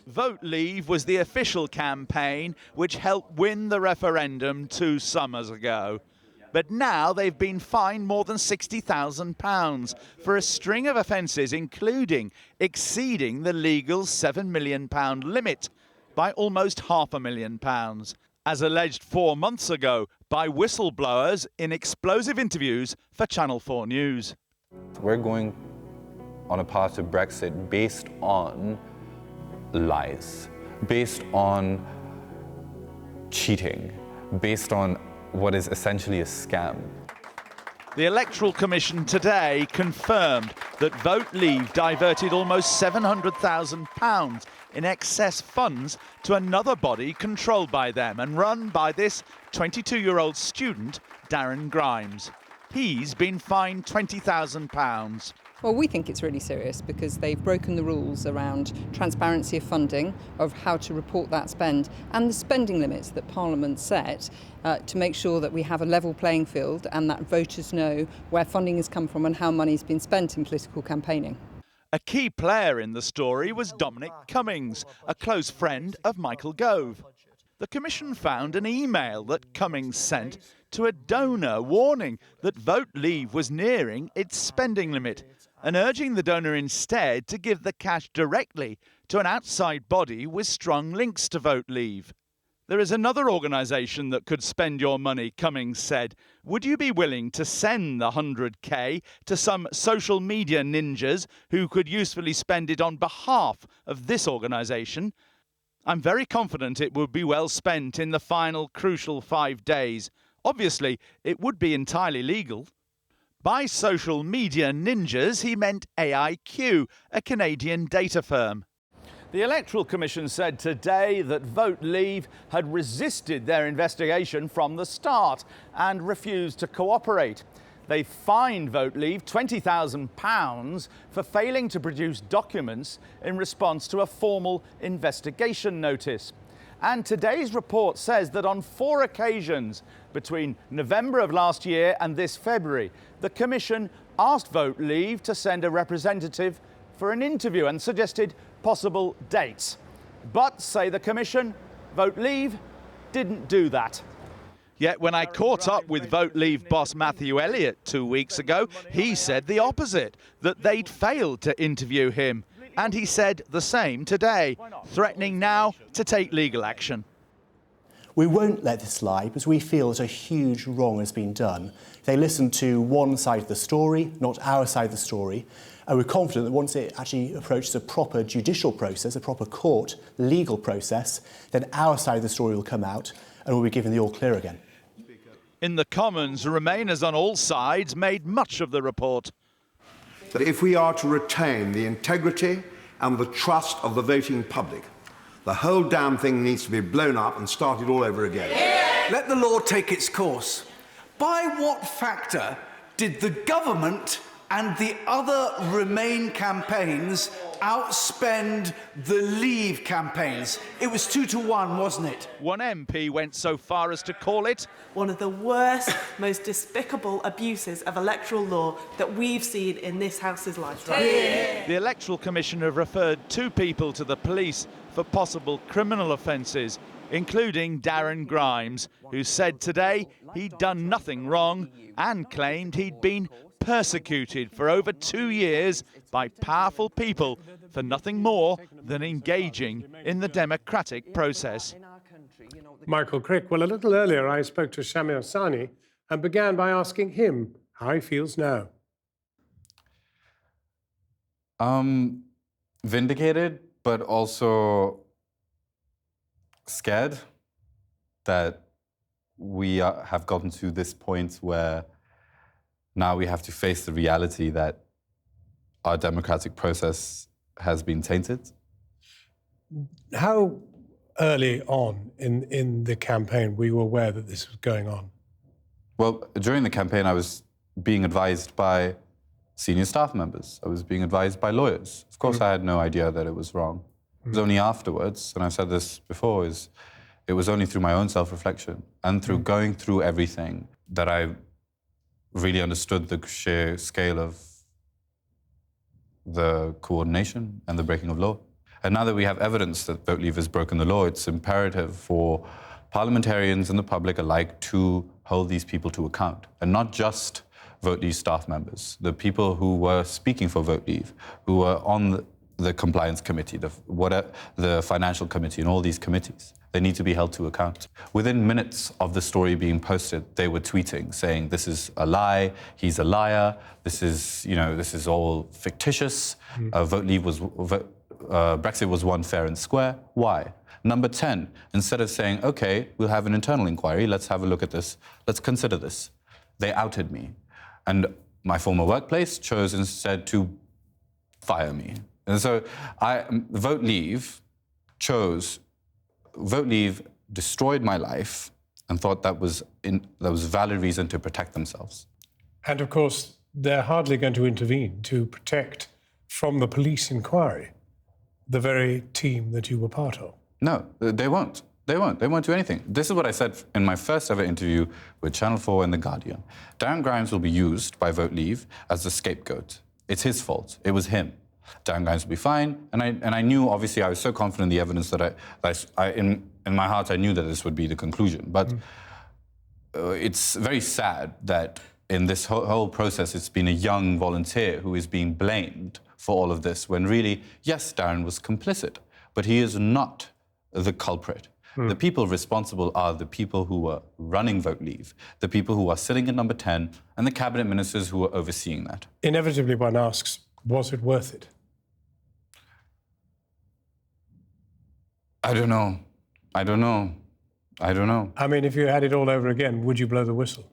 Vote Leave was the official campaign which helped win the referendum 2 summers ago. But now they've been fined more than £60,000 for a string of offences, including exceeding the legal £7 million limit by almost £500,000, as alleged 4 months ago by whistleblowers in explosive interviews for Channel 4 News. We're going on a path to Brexit based on lies, based on cheating, based on what is essentially a scam. The Electoral Commission today confirmed that Vote Leave diverted almost £700,000 in excess funds to another body controlled by them and run by this 22-year-old student, Darren Grimes. He's been fined £20,000. Well, we think it's really serious because they've broken the rules around transparency of funding, of how to report that spend, and the spending limits that Parliament set to make sure that we have a level playing field and that voters know where funding has come from and how money's been spent in political campaigning. A key player in the story was Dominic Cummings, a close friend of Michael Gove. The Commission found an email that Cummings sent to a donor warning that Vote Leave was nearing its spending limit and urging the donor instead to give the cash directly to an outside body with strong links to Vote Leave. There is another organisation that could spend your money, Cummings said. Would you be willing to send the 100k to some social media ninjas who could usefully spend it on behalf of this organisation? I'm very confident it would be well spent in the final crucial 5 days. Obviously, it would be entirely legal. By social media ninjas, he meant AIQ, a Canadian data firm. The Electoral Commission said today that Vote Leave had resisted their investigation from the start and refused to cooperate. They fined Vote Leave £20,000 for failing to produce documents in response to a formal investigation notice. And today's report says that on 4 occasions between November of last year and this February, the Commission asked Vote Leave to send a representative for an interview and suggested possible dates. But, say the Commission, Vote Leave didn't do that. Yet when I caught up with Vote Leave boss Matthew Elliott 2 weeks ago, he said the opposite, that they'd failed to interview him. And he said the same today, threatening now to take legal action. We won't let this slide because we feel that a huge wrong has been done. They listened to one side of the story, not our side of the story, and we're confident that once it actually approaches a proper judicial process, a proper court, legal process, then our side of the story will come out and we'll be given the all clear again. In the Commons, Remainers on all sides made much of the report. That if we are to retain the integrity and the trust of the voting public, the whole damn thing needs to be blown up and started all over again. Let the law take its course. By what factor did the government and the other Remain campaigns outspend the Leave campaigns? It was 2 to 1, wasn't it? One MP went so far as to call it one of the worst, most despicable abuses of electoral law that we've seen in this House's lifetime. The Electoral Commission have referred 2 people to the police for possible criminal offences, including Darren Grimes, who said today he'd done nothing wrong and claimed he'd been persecuted for over 2 years by powerful people for nothing more than engaging in the democratic process. Michael Crick. Well, a little earlier I spoke to Shahmir Sanni and began by asking him how he feels now. Vindicated, but also scared that we have gotten to this point where now we have to face the reality that our democratic process has been tainted. How early on in the campaign were you aware that this was going on? Well, during the campaign, I was being advised by senior staff members. I was being advised by lawyers. Of course, I had no idea that it was wrong. It was only afterwards, and I've said this before, it was only through my own self-reflection and through going through everything that I really understood the sheer scale of the coordination and the breaking of law. And now that we have evidence that BeLeave has broken the law, it's imperative for parliamentarians and the public alike to hold these people to account, and not just BeLeave staff members, the people who were speaking for BeLeave, who were on the compliance committee, the financial committee, and all these committees. They need to be held to account. Within minutes of the story being posted, they were tweeting, saying, this is a lie, he's a liar, this is all fictitious, Brexit was won fair and square. Why? Number 10, instead of saying, okay, we'll have an internal inquiry, let's have a look at this, let's consider this, they outed me. And my former workplace chose instead to fire me. And so BeLeave destroyed my life and thought that was valid reason to protect themselves. And of course, they're hardly going to intervene to protect from the police inquiry the very team that you were part of. No, they won't. They won't do anything. This is what I said in my first ever interview with Channel 4 and The Guardian. Darren Grimes will be used by BeLeave as the scapegoat. It's his fault. It was him. Darren Grimes will be fine. And I knew, obviously, I was so confident in the evidence that in my heart, I knew that this would be the conclusion. But it's very sad that in this whole process, it's been a young volunteer who is being blamed for all of this, when really, yes, Darren was complicit, but he is not the culprit. The people responsible are the people who were running BeLeave, the people who are sitting at number 10, and the cabinet ministers who are overseeing that. Inevitably, one asks, was it worth it? I don't know. I mean, if you had it all over again, would you blow the whistle?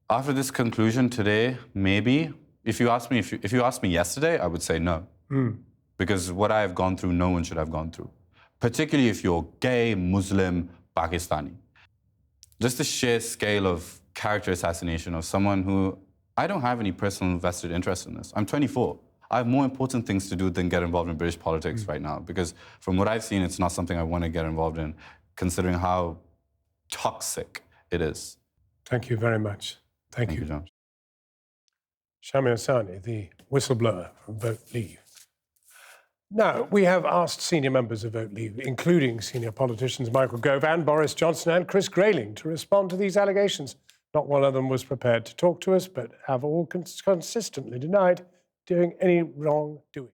After this conclusion today, maybe. If you asked me yesterday, I would say no. Because what I have gone through, no one should have gone through. Particularly if you're gay, Muslim, Pakistani. Just the sheer scale of character assassination of someone who, I don't have any personal vested interest in this. I'm 24. I have more important things to do than get involved in British politics right now, because from what I've seen, it's not something I want to get involved in, considering how toxic it is. Thank you very much. Thank you, John. Shahmir Sanni, the whistleblower from BeLeave. Now, we have asked senior members of BeLeave, including senior politicians Michael Gove and Boris Johnson and Chris Grayling, to respond to these allegations. Not one of them was prepared to talk to us, but have all consistently denied doing any wrongdoing.